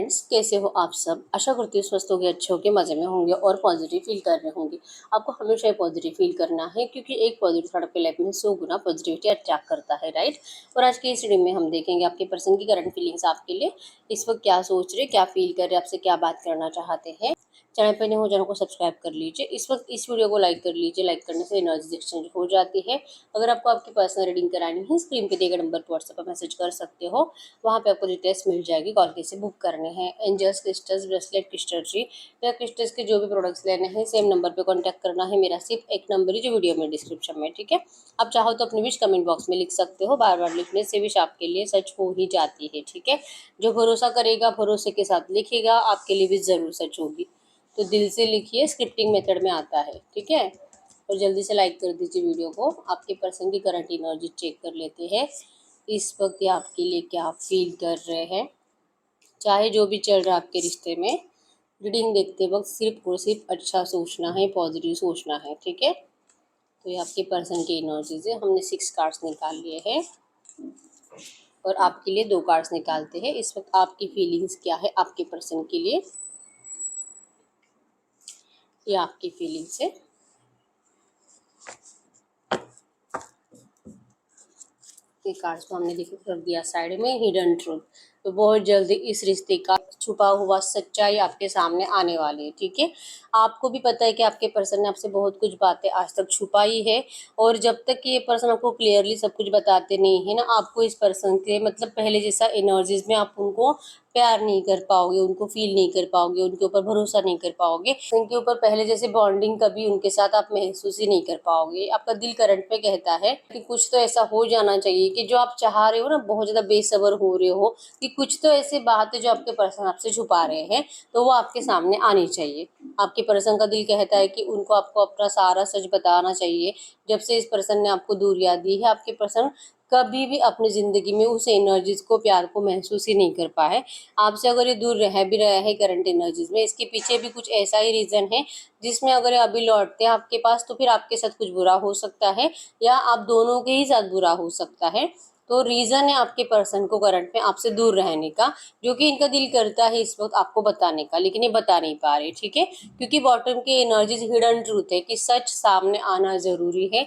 Friends, कैसे हो आप सब। आशा करती हूँ स्वस्थ होंगे, अच्छे होंगे, मज़े में होंगे और पॉजिटिव फील कर रहे होंगे। आपको हमेशा पॉजिटिव फील करना है क्योंकि एक पॉजिटिव थॉट आपकी लाइफ में 100 गुना पॉजिटिविटी अट्रैक्ट करता है, राइट। और आज की इस वीडियो में हम देखेंगे आपके पर्सन की करंट फीलिंग्स आपके लिए इस वक्त क्या सोच रहे, क्या फील कर रहे, आपसे क्या बात करना चाहते हैं। चैनल पर नहीं हो, चैनल को सब्सक्राइब कर लीजिए। इस वक्त इस वीडियो को लाइक कर लीजिए। लाइक करने से एनर्जी एक्सचेंज हो जाती है। अगर आपको आपकी पर्सनल रीडिंग करानी है, स्क्रीन पे दिए गए नंबर पर व्हाट्सएप पर मैसेज कर सकते हो। वहाँ पे आपको डिटेल्स मिल जाएगी। कॉल कैसे बुक करने हैं, एंजल्स क्रिस्टल्स, ब्रेसलेट, क्रिस्टल या क्रिस्टल्स के जो भी प्रोडक्ट्स लेने हैं, सेम नंबर पे कांटेक्ट करना है। मेरा सिर्फ एक नंबर ही जो वीडियो में डिस्क्रिप्शन में, ठीक है। आप चाहो तो अपनी विश कमेंट बॉक्स में लिख सकते हो। बार बार लिखने से विश आपके लिए सच हो ही जाती है, ठीक है। जो भरोसा करेगा, भरोसे के साथ लिखेगा, आपके लिए भी ज़रूर सच होगी। तो दिल से लिखिए, स्क्रिप्टिंग मेथड में आता है, ठीक है। और जल्दी से लाइक कर दीजिए वीडियो को। आपके पर्सन की करंट एनर्जी चेक कर लेते हैं। इस वक्त ये आपके लिए क्या फील कर रहे हैं, चाहे जो भी चल रहा है आपके रिश्ते में। रीडिंग देखते वक्त सिर्फ और सिर्फ अच्छा सोचना है, पॉजिटिव सोचना है, ठीक है। तो ये आपके पर्सन की एनर्जीज है। हमने 6 कार्ड्स निकाल लिए हैं और आपके लिए 2 कार्ड्स निकालते हैं। इस वक्त आपकी फीलिंग्स क्या है आपके पर्सन के लिए, ये आपकी फीलिंग्स है। ये कार्ड्स को हमने रख दिया साइड में। हिडन ट्रूथ, तो बहुत जल्दी इस रिश्ते का छुपा हुआ सच्चाई आपके सामने आने वाली है, ठीक है। आपको भी पता है कि आपके पर्सन ने आपसे बहुत कुछ बातें आज तक छुपाई है और जब तक कि ये पर्सन आपको क्लियरली सब कुछ बताते नहीं है ना, आपको इस पर्सन के मतलब पहले जैसा एनर्जीज में आप उनको प्यार नहीं कर पाओगे, उनको फील नहीं कर पाओगे, उनके ऊपर भरोसा नहीं कर पाओगे, उनके ऊपर पहले जैसे बॉन्डिंग कभी उनके साथ आप महसूस ही नहीं कर पाओगे। आपका दिल करंट पे कहता है कि कुछ तो ऐसा हो जाना चाहिए कि जो आप चाह रहे हो ना, बहुत ज़्यादा बेसब्र हो रहे हो कि कुछ तो ऐसी बात है जो आपके पर्सन आपसे छुपा रहे हैं, तो वो आपके सामने आनी चाहिए। आपके पर्सन का दिल कहता है कि उनको आपको अपना सारा सच बताना चाहिए। जब से इस पर्सन ने आपको दूरियां दी है, आपके पर्सन कभी भी अपनी ज़िंदगी में उस एनर्जीज को, प्यार को महसूस ही नहीं कर पाए। आपसे अगर ये दूर रह भी रहा है करंट एनर्जीज में, इसके पीछे भी कुछ ऐसा ही रीज़न है जिसमें अगर ये अभी लौटते हैं आपके पास तो फिर आपके साथ कुछ बुरा हो सकता है या आप दोनों के ही साथ बुरा हो सकता है। तो रीज़न है आपके पर्सन को करंट में आपसे दूर रहने का, जो कि इनका दिल करता है इस वक्त आपको बताने का, लेकिन ये बता नहीं पा रहे, ठीक है। क्योंकि बॉटम की एनर्जीज हिडन ट्रूथ है कि सच सामने आना जरूरी है,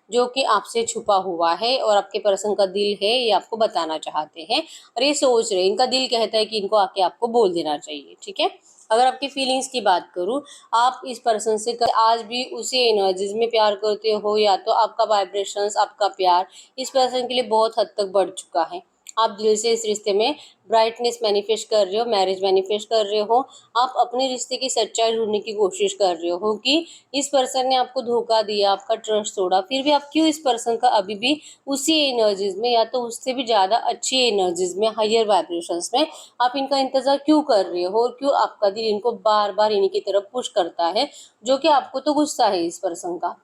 जो कि आपसे छुपा हुआ है और आपके पर्सन का दिल है ये आपको बताना चाहते हैं और ये सोच रहे हैं। इनका दिल कहता है कि इनको आके आपको बोल देना चाहिए, ठीक है। अगर आपकी फीलिंग्स की बात करूं, आप इस पर्सन से आज भी उसी एनर्जीज में प्यार करते हो या तो आपका वाइब्रेशंस, आपका प्यार इस पर्सन के लिए बहुत हद तक बढ़ चुका है। आप दिल से इस रिश्ते में ब्राइटनेस मैनिफेस्ट कर रहे हो, मैरिज मैनिफेस्ट कर रहे हो। आप अपने रिश्ते की सच्चाई ढूंढने की कोशिश कर रहे हो कि इस पर्सन ने आपको धोखा दिया, आपका ट्रस्ट तोड़ा, फिर भी आप क्यों इस पर्सन का अभी भी उसी एनर्जीज में या तो उससे भी ज़्यादा अच्छी एनर्जीज में, हायर वाइब्रेशंस में आप इनका इंतजार क्यों कर रहे हो और क्यों आपका दिल इनको बार बार इन्हीं की तरफ पुश करता है, जो कि आपको तो गुस्सा है इस पर्सन का।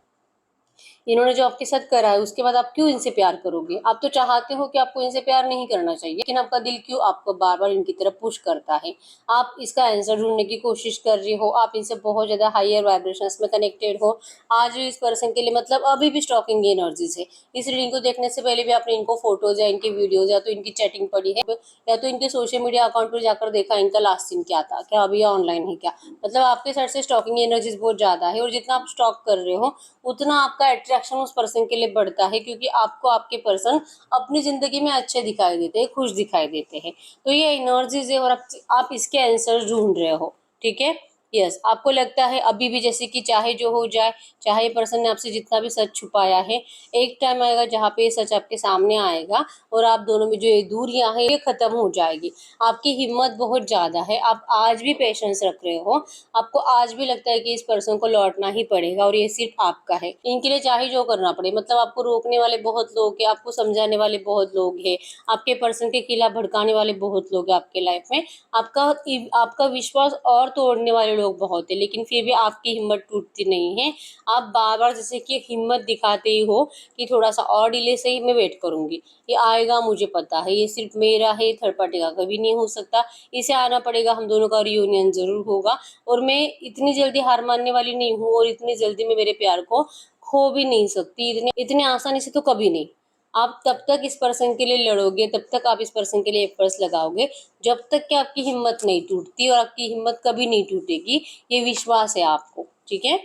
इन्होंने जो आपके साथ करा है उसके बाद आप क्यों इनसे प्यार करोगे। आप तो चाहते हो कि आपको इनसे प्यार नहीं करना चाहिए, लेकिन आपका दिल क्यों आपको बार बार इनकी तरफ पुश करता है। आप इसका आंसर ढूंढने की कोशिश कर रहे हो। आप इनसे बहुत ज्यादा हायर वाइब्रेशंस में कनेक्टेड हो। आज इस पर्सन के लिए मतलब अभी भी स्टॉकिंग एनर्जीज है। इस रीडिंग को देखने से पहले भी आपने इनको फोटोज या इनकी वीडियोज या तो इनकी चैटिंग पढ़ी है या तो इनके सोशल मीडिया अकाउंट पर जाकर देखा इनका लास्ट सीन क्या था, क्या अभी ऑनलाइन है क्या। मतलब आपके साइड से स्टॉकिंग एनर्जीज बहुत ज्यादा है और जितना आप स्टॉक कर रहे हो उतना आपका अट्रैक्शन उस पर्सन के लिए बढ़ता है, क्योंकि आपको आपके पर्सन अपनी जिंदगी में अच्छे दिखाई देते हैं, खुश दिखाई देते हैं। तो ये एनर्जीज है और आप इसके आंसर ढूंढ रहे हो, ठीक है। यस, आपको लगता है अभी भी जैसे कि चाहे जो हो जाए, चाहे पर्सन ने आपसे जितना भी सच छुपाया है, एक टाइम आएगा जहाँ पे ये सच आपके सामने आएगा और आप दोनों में जो ये दूरियां हैं ये खत्म हो जाएगी। आपकी हिम्मत बहुत ज्यादा है, आप आज भी पेशेंस रख रहे हो। आपको आज भी लगता है कि इस पर्सन को लौटना ही पड़ेगा और ये सिर्फ आपका है। इनके लिए चाहे जो करना पड़े, मतलब आपको रोकने वाले बहुत लोग हैं, आपको समझाने वाले बहुत लोग हैं, आपके पर्सन के खिलाफ भड़काने वाले बहुत लोग हैं आपके लाइफ में। आपका आपका विश्वास और तोड़ने वाले लोग बहुत है, लेकिन फिर भी आपकी हिम्मत टूटती नहीं है। आप बार बार जैसे कि हिम्मत दिखाते ही हो कि थोड़ा सा और डिले से ही मैं वेट करूंगी, ये आएगा मुझे पता है, ये सिर्फ मेरा है, थर्ड पार्टी का कभी नहीं हो सकता, इसे आना पड़ेगा, हम दोनों का रियूनियन जरूर होगा और मैं इतनी जल्दी हार मानने वाली नहीं हूँ और इतनी जल्दी मैं मेरे प्यार को खो भी नहीं सकती, इतने इतने आसानी से तो कभी नहीं। आप तब तक इस पर्सन के लिए लड़ोगे, तब तक आप इस पर्सन के लिए एफर्ट्स लगाओगे, जब तक कि आपकी हिम्मत नहीं टूटती, और आपकी हिम्मत कभी नहीं टूटेगी, ये विश्वास है आपको, ठीक है।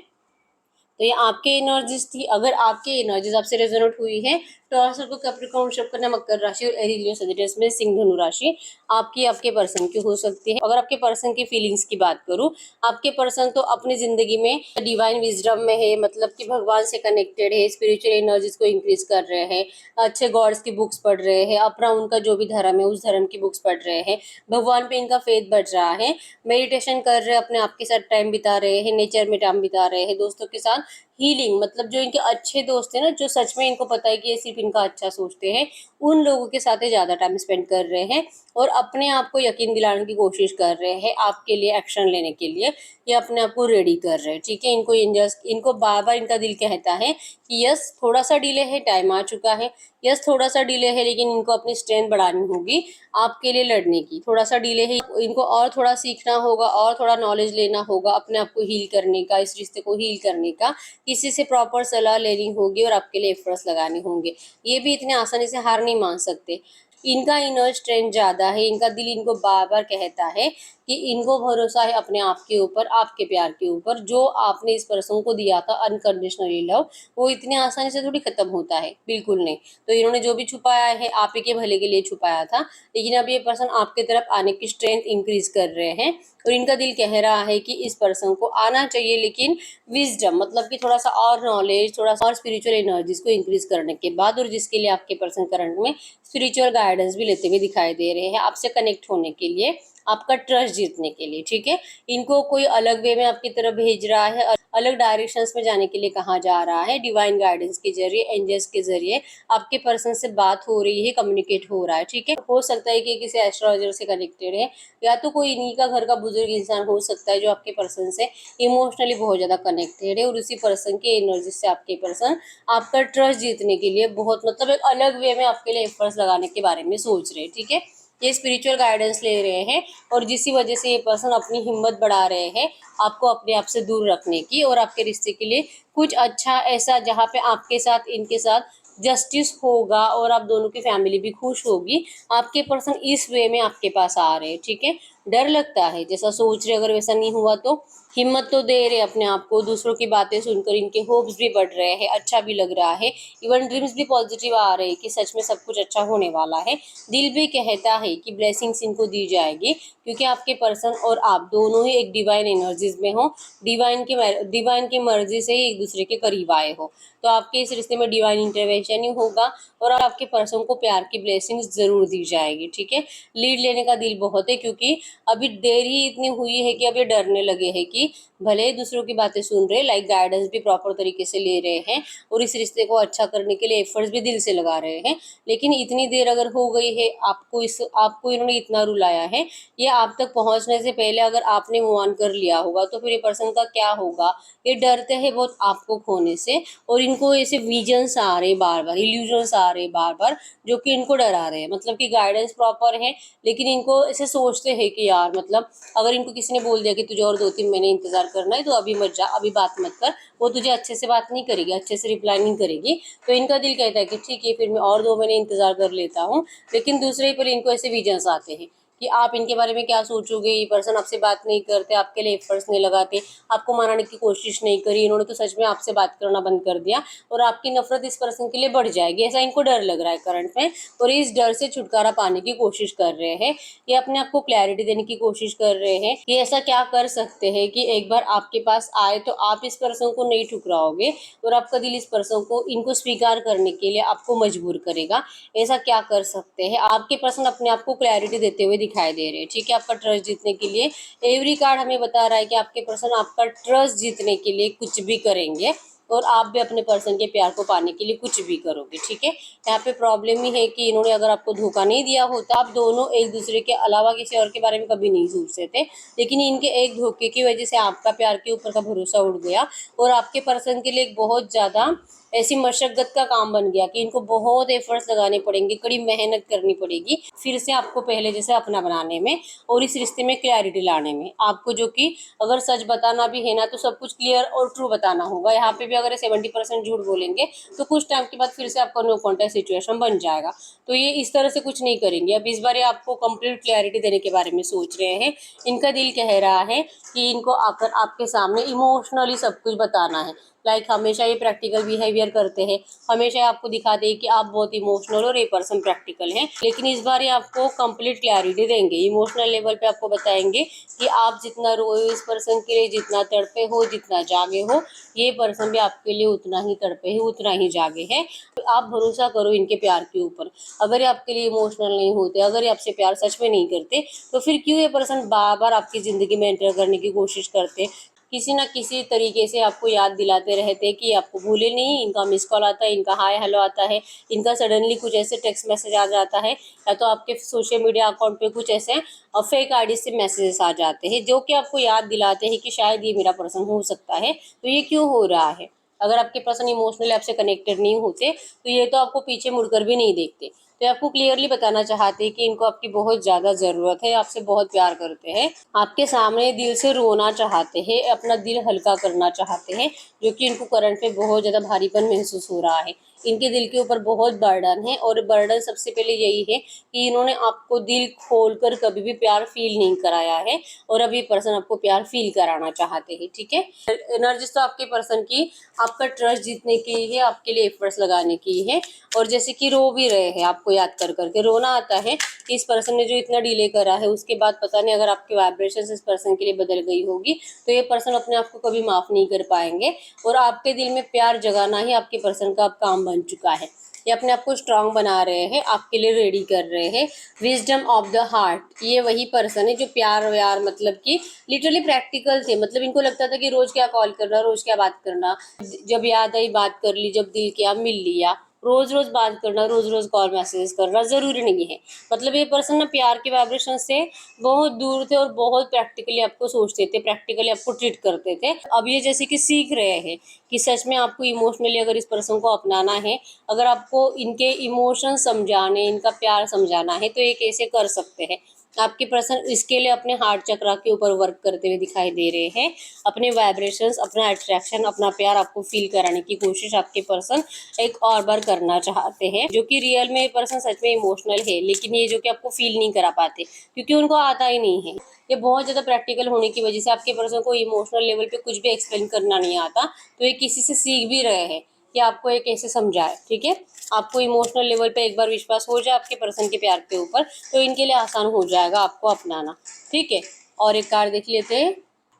तो ये आपके एनर्जीज थी। अगर आपके एनर्जीज आपसे रेजोनेट हुई है, टॉरस को कैप्रिकॉर्न वृषभ कन्या मकर राशि और एरीज लियो सजिटेरियस में सिंह धनु राशि आपकी आपके पर्सन की हो सकती है। अगर आपके पर्सन की फीलिंग्स की बात करूं, आपके पर्सन तो अपनी जिंदगी में डिवाइन विजडम में है, मतलब कि भगवान से कनेक्टेड है, स्पिरिचुअल एनर्जीज को इंक्रीज कर रहे हैं, अच्छे गॉड्स की बुक्स पढ़ रहे हैं, अपना उनका जो भी धर्म है उस धर्म की बुक्स पढ़ रहे हैं, भगवान पे इनका फेथ बढ़ रहा है, मेडिटेशन कर रहे हैं, अपने आप के साथ टाइम बिता रहे हैं, नेचर में टाइम बिता रहे हैं, दोस्तों के साथ हीलिंग, मतलब जो इनके अच्छे दोस्त हैं ना, जो सच में इनको पता है कि ये सिर्फ इनका अच्छा सोचते हैं, उन लोगों के साथ ही ज़्यादा टाइम स्पेंड कर रहे हैं, और अपने आप को यकीन दिलाने की कोशिश कर रहे हैं आपके लिए एक्शन लेने के लिए, ये अपने आप को रेडी कर रहे हैं, ठीक है। इनको एंजल्स, इनको बार बार इनका दिल कहता है कि यस थोड़ा सा डिले है, टाइम आ चुका है, यस थोड़ा सा डिले है, लेकिन इनको अपनी स्ट्रेंथ बढ़ानी होगी आपके लिए लड़ने की, थोड़ा सा डिले है, इनको और थोड़ा सीखना होगा, और थोड़ा नॉलेज लेना होगा, अपने आप को हील करने का, इस रिश्ते को हील करने का, किसी से प्रॉपर सलाह लेनी होगी, और आपके लिए एफर्ट्स लगाने होंगे। ये भी इतने आसानी से हार नहीं मान सकते, इनका इनर स्ट्रेंथ ज़्यादा है, इनका दिल इनको बार बार कहता है कि इनको भरोसा है अपने आप के ऊपर, आपके प्यार के ऊपर, जो आपने इस पर्सन को दिया था अनकंडीशनली लव, वो इतने आसानी से थोड़ी खत्म होता है, बिल्कुल नहीं। तो इन्होंने जो भी छुपाया है आप ही के भले के लिए छुपाया था, लेकिन अब ये पर्सन आपके तरफ आने की स्ट्रेंथ इंक्रीज कर रहे हैं, और इनका दिल कह रहा है कि इस पर्सन को आना चाहिए, लेकिन विजडम, मतलब कि थोड़ा सा और नॉलेज, थोड़ा सा और स्पिरिचुअल एनर्जीज को इंक्रीज करने के बाद, और जिसके लिए आपके पर्सन करंट में स्पिरिचुअल गाइडेंस भी लेते हुए दिखाई दे रहे हैं, आपसे कनेक्ट होने के लिए, आपका ट्रस्ट जीतने के लिए, ठीक है। इनको कोई अलग वे में आपकी तरफ भेज रहा है, अलग डायरेक्शंस में जाने के लिए कहा जा रहा है, डिवाइन गाइडेंस के जरिए, एंजल्स के जरिए आपके पर्सन से बात हो रही है, कम्युनिकेट हो रहा है, ठीक है। हो सकता है कि किसी एस्ट्रोलॉजर से कनेक्टेड है, या तो कोई इन्हीं का घर का बुजुर्ग इंसान हो सकता है जो आपके पर्सन से इमोशनली बहुत ज़्यादा कनेक्टेड है, और उसी पर्सन के एनर्जी से आपके पर्सन आपका ट्रस्ट जीतने के लिए बहुत, मतलब एक अलग वे में आपके लिए एफर्ट्स लगाने के बारे में सोच रहे हैं, ठीक है। ये स्पिरिचुअल गाइडेंस ले रहे हैं, और जिसी वजह से ये पर्सन अपनी हिम्मत बढ़ा रहे हैं आपको अपने आप से दूर रखने की, और आपके रिश्ते के लिए कुछ अच्छा ऐसा जहाँ पे आपके साथ इनके साथ जस्टिस होगा, और आप दोनों की फैमिली भी खुश होगी, आपके पर्सन इस वे में आपके पास आ रहे हैं, ठीक है। डर लगता है जैसा सोच रहे, अगर वैसा नहीं हुआ तो हिम्मत तो दे रहे अपने आप को, दूसरों की बातें सुनकर इनके होप्स भी बढ़ रहे हैं, अच्छा भी लग रहा है, इवन ड्रीम्स भी पॉजिटिव आ रहे हैं कि सच में सब कुछ अच्छा होने वाला है, दिल भी कहता है कि ब्लेसिंग्स इनको दी जाएगी, क्योंकि आपके पर्सन और आप दोनों ही एक डिवाइन एनर्जीज में हो, डिवाइन की मर्जी से ही एक दूसरे के करीब आए हो, तो आपके इस रिश्ते में डिवाइन इंटरवेंशन ही होगा, और आपके पर्सन को प्यार की ब्लेसिंग्स जरूर दी जाएगी, ठीक है। लीड लेने का दिल बहुत है, क्योंकि अभी देर ही इतनी हुई है कि अब ये डरने लगे हैं कि भले ही दूसरों की बातें सुन रहे, लाइक गाइडेंस भी प्रॉपर तरीके से ले रहे हैं, और इस रिश्ते को अच्छा करने के लिए एफर्ट्स भी दिल से लगा रहे हैं, लेकिन इतनी देर अगर हो गई है, आपको इन्होंने इतना रुलाया है, ये आप तक पहुंचने से पहले अगर आपने मूव ऑन कर लिया होगा, तो फिर ये पर्सन का क्या होगा। ये डरते हैं बहुत आपको खोने से, और इनको ऐसे विजन्स आ रहे बार बार, इल्यूजन्स आ रहे बार बार, जो कि इनको डरा रहे हैं, मतलब कि गाइडेंस प्रॉपर है, लेकिन इनको ऐसे सोचते हैं कि यार, मतलब अगर इनको किसी ने बोल दिया कि तुझे और 2-3 महीने इंतजार करना है, तो अभी मत जा, अभी बात मत कर, वो तुझे अच्छे से बात नहीं करेगी, अच्छे से रिप्लाई नहीं करेगी, तो इनका दिल कहता है कि ठीक है फिर मैं और 2 महीने इंतजार कर लेता हूँ, लेकिन दूसरे ही पर इनको ऐसे विजन्स आते हैं कि आप इनके बारे में क्या सोचोगे, ये पर्सन आपसे बात नहीं करते, आपके लिए एफर्ट्स नहीं लगाते, आपको मनाने की कोशिश नहीं करी, इन्होंने तो सच में आपसे बात करना बंद कर दिया, और आपकी नफरत इस पर्सन के लिए बढ़ जाएगी, ऐसा इनको डर लग रहा है करंट में, और इस डर से छुटकारा पाने की कोशिश कर रहे हैं, ये अपने आप को क्लैरिटी देने की कोशिश कर रहे हैं कि ऐसा क्या कर सकते हैं कि एक बार आपके पास आए तो आप इस पर्सन को नहीं ठुकराओगे, और आपका दिल इस पर्सन को, इनको स्वीकार करने के लिए आपको मजबूर करेगा, ऐसा क्या कर सकते हैं। आपके पर्सन अपने आप को क्लैरिटी देते हुए दिखाई दे रहे हैं, ठीक है। आपका ट्रस्ट जीतने के लिए एवरी कार्ड हमें बता रहा है कि आपके पर्सन आपका ट्रस्ट जीतने के लिए कुछ भी करेंगे, और आप भी अपने पर्सन के प्यार को पाने के लिए कुछ भी करोगे, ठीक है। यहाँ पे प्रॉब्लम ही है कि इन्होंने अगर आपको धोखा नहीं दिया होता, आप दोनों एक दूसरे के अलावा किसी और के बारे में कभी नहीं सोचते थे, लेकिन इनके एक धोखे की वजह से आपका प्यार के ऊपर का भरोसा उड़ गया, और आपके पर्सन के लिए एक बहुत ज़्यादा ऐसी मशक्कत का काम बन गया कि इनको बहुत एफर्ट्स लगाने पड़ेंगे, कड़ी मेहनत करनी पड़ेगी फिर से आपको पहले जैसे अपना बनाने में और इस रिश्ते में क्लैरिटी लाने में। आपको जो कि अगर सच बताना भी है ना तो सब कुछ क्लियर और ट्रू बताना होगा। यहाँ पे भी अगर 70% झूठ बोलेंगे तो कुछ टाइम के बाद फिर से आपका नो कॉन्टेक्ट सिचुएशन बन जाएगा। तो ये इस तरह से कुछ नहीं करेंगे। अब इस बार आपको कंप्लीट क्लैरिटी देने के बारे में सोच रहे हैं। इनका दिल कह रहा है कि इनको आकर आपके सामने इमोशनली सब कुछ बताना है। लाइक हमेशा ये प्रैक्टिकल बिहेवियर करते हैं, हमेशा आपको दिखाते हैं कि आप बहुत इमोशनल और ये पर्सन प्रैक्टिकल हैं। लेकिन इस बार ये आपको कंप्लीट क्लैरिटी देंगे, इमोशनल लेवल पे आपको बताएंगे कि आप जितना रोए इस पर्सन के लिए, जितना तड़पे हो, जितना जागे हो, ये पर्सन भी आपके लिए उतना ही तड़पे है, उतना ही जागे है। तो आप भरोसा करो इनके प्यार के ऊपर। अगर ये आपके लिए इमोशनल नहीं होते, अगर ये आपसे प्यार सच में नहीं करते तो फिर क्यों ये पर्सन बार बार आपकी ज़िंदगी में एंटर करने की कोशिश करते, किसी ना किसी तरीके से आपको याद दिलाते रहते कि आपको भूले नहीं। इनका मिस कॉल आता है, इनका हाय हेलो आता है, इनका सडनली कुछ ऐसे टेक्स्ट मैसेज आ जाता है या तो आपके सोशल मीडिया अकाउंट पे कुछ ऐसे फेक आईडी से मैसेजेस आ जाते हैं जो कि आपको याद दिलाते हैं कि शायद ये मेरा पर्सन हो सकता है। तो ये क्यों हो रहा है? अगर आपके पर्सन इमोशनली आपसे कनेक्टेड नहीं होते तो ये तो आपको पीछे मुड़कर भी नहीं देखते। तो आपको क्लियरली बताना चाहते हैं कि इनको आपकी बहुत ज़्यादा ज़रूरत है, आपसे बहुत प्यार करते हैं, आपके सामने दिल से रोना चाहते हैं, अपना दिल हल्का करना चाहते हैं, जो कि इनको करंट पे बहुत ज़्यादा भारीपन महसूस हो रहा है। इनके दिल के ऊपर बहुत बर्डन है और बर्डन सबसे पहले यही है कि इन्होंने आपको दिल खोलकर कभी भी प्यार फील नहीं कराया है और अब ये पर्सन आपको प्यार फील कराना चाहते हैं। ठीक है, एनर्जीज तो आपके पर्सन की आपका ट्रस्ट जीतने की है, आपके लिए एफर्ट्स लगाने की है। और जैसे कि रो भी रहे हैं, आपको याद कर करके रोना आता है कि इस पर्सन ने जो इतना डिले करा है उसके बाद पता नहीं अगर आपकी वाइब्रेशन इस पर्सन के लिए बदल गई होगी तो ये पर्सन अपने आप को कभी माफ़ नहीं कर पाएंगे। और आपके दिल में प्यार जगाना ही आपके पर्सन का अब काम बन चुका है। ये अपने आप को स्ट्रांग बना रहे हैं, आपके लिए रेडी कर रहे हैं। विजडम ऑफ द हार्ट, ये वही पर्सन है जो प्यार व्यार मतलब कि लिटरली प्रैक्टिकल थे। मतलब इनको लगता था कि रोज क्या कॉल करना, रोज क्या बात करना, जब याद आई बात कर ली, जब दिल किया मिल लिया। रोज रोज बात करना, रोज रोज कॉल मैसेज करना जरूरी नहीं है। मतलब ये पर्सन ना प्यार के वाइब्रेशन से बहुत दूर थे और बहुत प्रैक्टिकली आपको सोचते थे, प्रैक्टिकली आपको ट्रीट करते थे। अब ये जैसे कि सीख रहे हैं कि सच में आपको इमोशनली अगर इस पर्सन को अपनाना है, अगर आपको इनके इमोशन समझाने, इनका प्यार समझाना है तो ये कैसे कर सकते हैं। आपके पर्सन इसके लिए अपने हार्ट चक्रा के ऊपर वर्क करते हुए दिखाई दे रहे हैं। अपने वाइब्रेशंस, अपना अट्रैक्शन, अपना प्यार आपको फील कराने की कोशिश आपके पर्सन एक और बार करना चाहते हैं। जो कि रियल में पर्सन सच में इमोशनल है, लेकिन ये जो कि आपको फील नहीं करा पाते क्योंकि उनको आता ही नहीं है। ये बहुत ज़्यादा प्रैक्टिकल होने की वजह से आपके पर्सन को इमोशनल लेवल पे कुछ भी एक्सप्लेन करना नहीं आता। तो ये किसी से सीख भी रहे हैं कि आपको ये कैसे समझाए। ठीक है, आपको इमोशनल लेवल पे एक बार विश्वास हो जाए आपके पर्सन के प्यार के ऊपर तो इनके लिए आसान हो जाएगा आपको अपनाना। ठीक है, और एक कार्ड देख लेते हैं,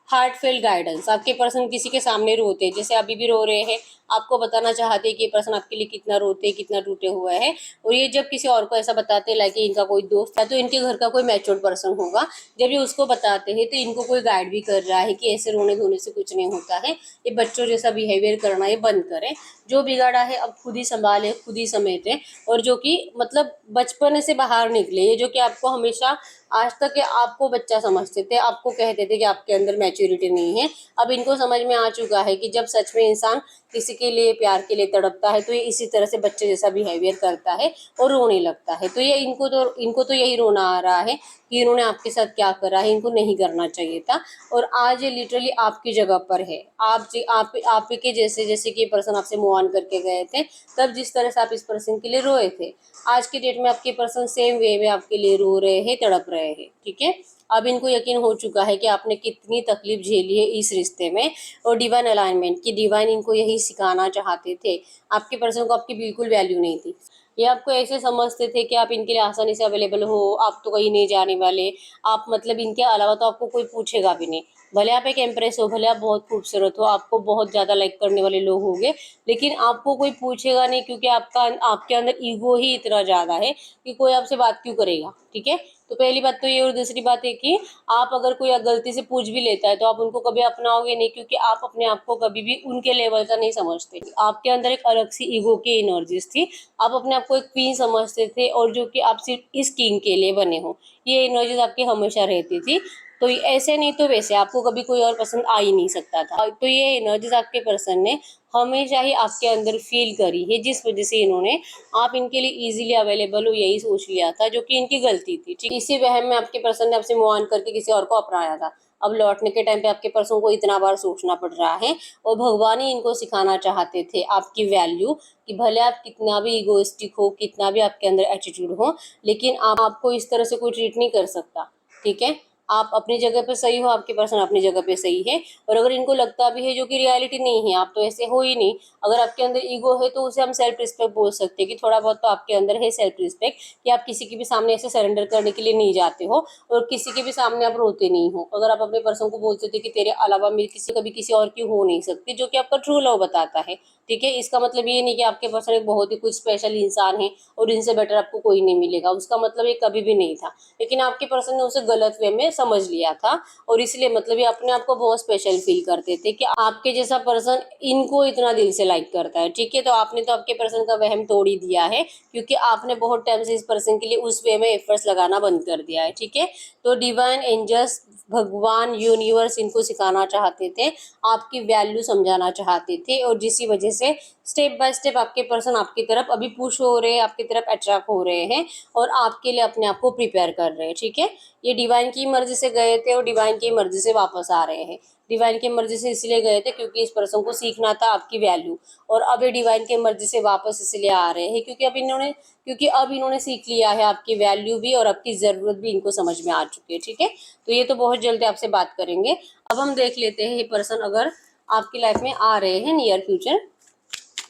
हार्टफेल गाइडेंस। आपके पर्सन किसी के सामने रोते हैं, जैसे अभी भी रो रहे हैं, आपको बताना चाहते हैं कि ये पर्सन आपके लिए कितना रोते हैं, कितना टूटे हुए हैं। और ये जब किसी और को ऐसा बताते हैं, लाइक इनका कोई दोस्त है तो इनके घर का कोई मैच्योर पर्सन होगा, जब ये उसको बताते हैं तो इनको कोई गाइड भी कर रहा है कि ऐसे रोने धोने से कुछ नहीं होता है, ये बच्चों जैसा बिहेवियर करना ये बंद करें, जो बिगाड़ा है अब खुद ही संभाले, खुद ही समेटे। और जो कि मतलब बचपन से बाहर निकले, ये जो कि आपको हमेशा आज तक ये आपको बच्चा समझते थे, आपको कहते थे कि आपके अंदर मैच्योरिटी नहीं है। अब इनको समझ में आ चुका है कि जब सच में इंसान किसी के लिए, प्यार के लिए तड़पता है तो ये इसी तरह से बच्चे जैसा बिहेवियर करता है और रोने लगता है। तो ये इनको तो यही रोना आ रहा है कि इन्होंने आपके साथ क्या करा है, इनको नहीं करना चाहिए था। और आज ये लिटरली आपकी जगह पर है, आप के जैसे कि ये पर्सन आपसे मूव ऑन करके गए थे, तब जिस तरह से आप इस पर्सन के लिए रोए थे, आज की डेट में आपके पर्सन सेम वे में आपके लिए रो रहे हैं, तड़प रहे हैं। ठीक है, अब इनको यकीन हो चुका है कि आपने कितनी तकलीफ झेली है इस रिश्ते में। और डिवाइन अलाइनमेंट की डिवाइन इनको यही सिखाना चाहते थे। आपके पर्सन को आपकी बिल्कुल वैल्यू नहीं थी, ये आपको ऐसे समझते थे कि आप इनके लिए आसानी से अवेलेबल हो, आप तो कहीं नहीं जाने वाले, आप मतलब इनके अलावा तो आपको कोई पूछेगा भी नहीं। भले आप एक एम्प्रेस हो, भले आप बहुत खूबसूरत हो, आपको बहुत ज़्यादा लाइक करने वाले लोग होंगे, लेकिन आपको कोई पूछेगा नहीं क्योंकि आपके अंदर ईगो ही इतना ज़्यादा है कि कोई आपसे बात क्यों करेगा। ठीक है, तो पहली बात तो ये। और दूसरी बात है कि आप अगर कोई गलती से पूछ भी लेता है तो आप उनको कभी अपनाओगे नहीं, क्योंकि आप अपने आप को कभी भी उनके लेवल का नहीं समझते। आपके अंदर एक अलग सी ईगो की एनर्जीज थी, आप अपने आप को एक क्वीन समझते थे और जो कि आप सिर्फ इस किंग के लिए बने हो, ये एनर्जीज आपकी हमेशा रहती थी। तो ऐसे नहीं तो वैसे आपको कभी कोई और पसंद आ ही नहीं सकता था। तो ये एनर्जीज आपके पर्सन ने हमेशा ही आपके अंदर फील करी है, जिस वजह से इन्होंने आप इनके लिए इजीली अवेलेबल हो यही सोच लिया था, जो कि इनकी गलती थी। ठीक, इसी वहम में आपके पर्सन ने आपसे मूव ऑन करके किसी और को अपनाया था। अब लौटने के टाइम पे आपके पर्सन को इतना बार सोचना पड़ रहा है, और भगवान ही इनको सिखाना चाहते थे आपकी वैल्यू, कि भले आप कितना भी इगोइस्टिक हो, कितना भी आपके अंदर एटीट्यूड हो, लेकिन आपको इस तरह से कोई ट्रीट नहीं कर सकता। ठीक है, आप अपनी जगह पे सही हो, आपके पर्सन अपनी जगह पे सही है। और अगर इनको लगता भी है, जो कि रियलिटी नहीं है, आप तो ऐसे हो ही नहीं। अगर आपके अंदर ईगो है तो उसे हम सेल्फ रिस्पेक्ट बोल सकते हैं, कि थोड़ा बहुत तो आपके अंदर है सेल्फ रिस्पेक्ट, कि आप किसी के भी सामने ऐसे सरेंडर करने के लिए नहीं जाते हो, और किसी के भी सामने आप रोते नहीं हो। अगर आप अपने पर्सन को बोलते थे कि तेरे अलावा मेरी किसी कभी किसी और की हो नहीं सकती, जो कि आपका ट्रू लव बताता है। ठीक है, इसका मतलब ये नहीं कि आपके पर्सन एक बहुत ही कुछ स्पेशल इंसान है और इनसे बेटर आपको कोई नहीं मिलेगा, उसका मतलब ये कभी भी नहीं था। लेकिन आपके पर्सन ने उसे गलत वे में समझ लिया था, और इसलिए मतलब ये अपने आप को बहुत स्पेशल फील करते थे, कि आपके जैसा पर्सन इनको इतना दिल से लाइक करता है। ठीक है, तो आपने तो आपके पर्सन का वहम तोड़ ही दिया है, क्योंकि आपने बहुत टाइम से इस पर्सन के लिए उस वे में एफर्ट्स लगाना बंद कर दिया है। ठीक है, तो डिवाइन एंजल्स, भगवान, यूनिवर्स इनको सिखाना चाहते थे, आपकी वैल्यू समझाना चाहते थे, और जिसी वजह से स्टेप बाय स्टेप आपके पर्सन आपकी तरफ अभी पुश हो रहे हैं, आपकी तरफ अट्रैक्ट हो रहे हैं, और आपके लिए अपने आप को प्रिपेयर कर रहे हैं। ठीक है, ये डिवाइन की मर्जी से गए थे और डिवाइन की मर्जी से वापस आ रहे हैं। डिवाइन की मर्जी से इसलिए गए थे क्योंकि इस पर्सन को सीखना था आपकी वैल्यू, और अब ये डिवाइन की मर्जी से वापस इसलिए आ रहे हैं क्योंकि अब इन्होंने सीख लिया है आपकी वैल्यू भी, और आपकी ज़रूरत भी इनको समझ में आ चुकी है। ठीक है, तो ये तो बहुत जल्दी आपसे बात करेंगे। अब हम देख लेते हैं ये पर्सन अगर आपकी लाइफ में आ रहे हैं नियर फ्यूचर,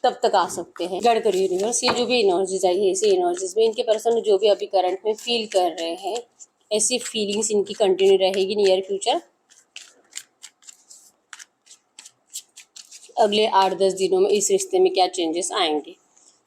तब तक आ सकते हैं। गढ़कर यूनिवर्स, ये जो भी एनर्जीज आई है, इसी एनर्जीज में इनके पर्सन जो भी अभी करंट में फील कर रहे हैं, ऐसी फीलिंग्स इनकी कंटिन्यू रहेगी नियर फ्यूचर। अगले 8-10 दिनों में इस रिश्ते में क्या चेंजेस आएंगे।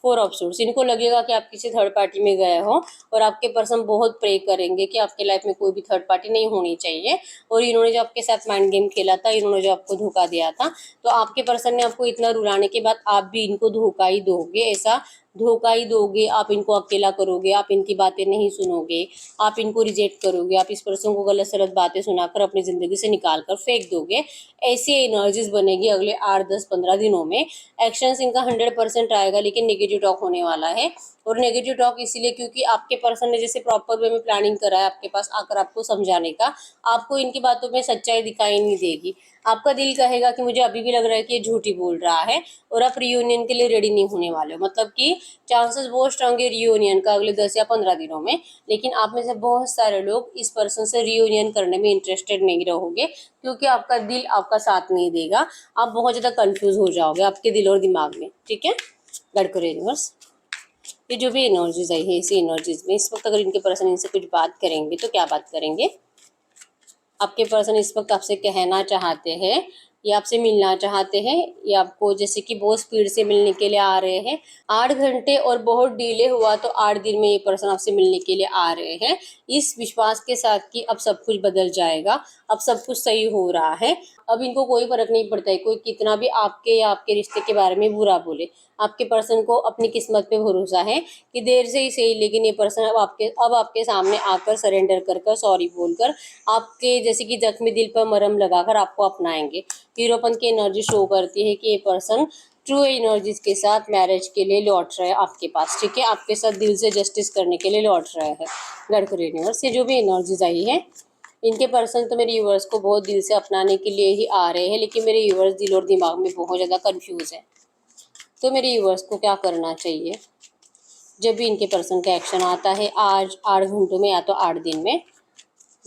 4 ऑफ सोर्स, इनको लगेगा कि आप किसी थर्ड पार्टी में गए हो, और आपके पर्सन बहुत प्रे करेंगे कि आपके लाइफ में कोई भी थर्ड पार्टी नहीं होनी चाहिए, और इन्होंने जो आपके साथ माइंड गेम खेला था, इन्होंने जो आपको धोखा दिया था, तो आपके पर्सन ने आपको इतना रुलाने के बाद आप भी इनको धोखा ही दोगे, ऐसा धोखा ही दोगे। आप इनको अकेला करोगे, आप इनकी बातें नहीं सुनोगे, आप इनको रिजेक्ट करोगे, आप इस पर्सन को गलत सलत बातें सुनाकर अपनी ज़िंदगी से निकाल कर फेंक दोगे। ऐसी एनर्जीज बनेगी अगले 8-10-15 दिनों में। एक्शंस इनका 100% आएगा, लेकिन नेगेटिव टॉक होने वाला है। और नेगेटिव टॉक इसीलिए क्योंकि आपके पर्सन ने जैसे प्रॉपर वे में प्लानिंग करा है आपके पास आकर आपको समझाने का, आपको इनकी बातों में सच्चाई दिखाई नहीं देगी। आपका दिल कहेगा कि मुझे अभी भी लग रहा है कि ये झूठी बोल रहा है, और आप रियूनियन के लिए रेडी नहीं होने वाले हो। मतलब कि चांसेस बहुत स्ट्रांग है रियूनियन का अगले 10 या 15 दिनों में, लेकिन आप में से बहुत सारे लोग इस पर्सन से रियूनियन करने में इंटरेस्टेड नहीं रहोगे, क्योंकि आपका दिल आपका साथ नहीं देगा। आप बहुत ज़्यादा कंफ्यूज हो जाओगे आपके दिल और दिमाग में। ठीक है, गढ़कर यूनिवर्स, ये जो भी एनर्जीज आई है, इसी एनर्जीज में इस वक्त अगर इनके पर्सन इनसे कुछ बात करेंगे तो क्या बात करेंगे। आपके पर्सन इस वक्त आपसे कहना चाहते हैं, या आपसे मिलना चाहते हैं, या आपको जैसे कि बहुत स्पीड से मिलने के लिए आ रहे हैं। 8 घंटे और बहुत डिले हुआ तो 8 दिन में ये पर्सन आपसे मिलने के लिए आ रहे हैं, इस विश्वास के साथ कि अब सब कुछ बदल जाएगा, अब सब कुछ सही हो रहा है। अब इनको कोई फर्क नहीं पड़ता है कोई कितना भी आपके या आपके रिश्ते के बारे में बुरा बोले। आपके पर्सन को अपनी किस्मत पे भरोसा है कि देर से ही सही, लेकिन ये पर्सन अब आपके सामने आकर सरेंडर कर सॉरी बोलकर आपके जैसे कि जख्मी दिल पर मरहम लगाकर आपको अपनाएंगे। हीरोपन की एनर्जी शो करती है कि ये पर्सन ट्रू एनर्जीज के साथ मैरिज के लिए लौट रहे हैं आपके पास। ठीक है, आपके साथ दिल से जस्टिस करने के लिए लौट रहे हैं। गढ़कर यूनिवर्स, ये जो भी एनर्जीज आई है, इनके पर्सन तो मेरे यूवर्स को बहुत दिल से अपनाने के लिए ही आ रहे हैं, लेकिन मेरे यूवर्स दिल और दिमाग में बहुत ज़्यादा कंफ्यूज है। तो मेरे यूवर्स को क्या करना चाहिए जब भी इनके पर्सन का एक्शन आता है, आज 8 घंटों में या तो 8 दिन में,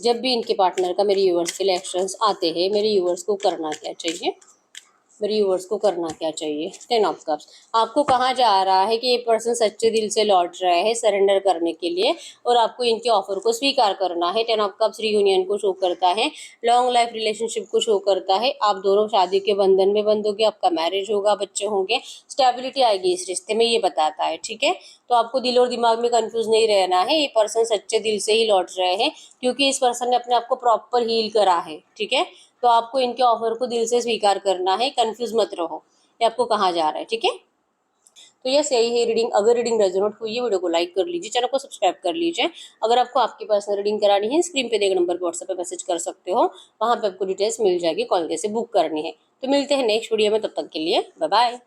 जब भी इनके पार्टनर का मेरे यूवर्स के लिए एक्शंस आते हैं, मेरे यूवर्स को करना क्या चाहिए। मेरे व्यूअर्स को करना क्या चाहिए। 10 ऑफ कप्स, आपको कहा जा रहा है कि ये पर्सन सच्चे दिल से लौट रहे हैं सरेंडर करने के लिए, और आपको इनके ऑफर को स्वीकार करना है। 10 ऑफ कप्स रियूनियन को शो करता है, लॉन्ग लाइफ रिलेशनशिप को शो करता है। आप दोनों शादी के बंधन में बंधोगे, आपका मैरिज होगा, बच्चे होंगे, स्टेबिलिटी आएगी इस रिश्ते में, ये बताता है। ठीक है, तो आपको दिल और दिमाग में कंफ्यूज नहीं रहना है, ये पर्सन सच्चे दिल से ही लौट रहे हैं, क्योंकि इस पर्सन ने अपने आप को प्रॉपर हील करा है। ठीक है, तो आपको इनके ऑफर को दिल से स्वीकार करना है, कंफ्यूज मत रहो, ये आपको कहा जा रहा है। ठीक है, तो यस, यही है रीडिंग। अगर रीडिंग रेजोनेट हुई है, वीडियो को लाइक कर लीजिए, चैनल को सब्सक्राइब कर लीजिए। अगर आपको आपकी पर्सनल रीडिंग करानी है, स्क्रीन पे दिए गए नंबर पर व्हाट्सएप पे मैसेज कर सकते हो, वहाँ पे आपको डिटेल्स मिल जाएगी, कॉल कैसे बुक करनी है। तो मिलते हैं नेक्स्ट वीडियो में, तब तक के लिए बाय बाय।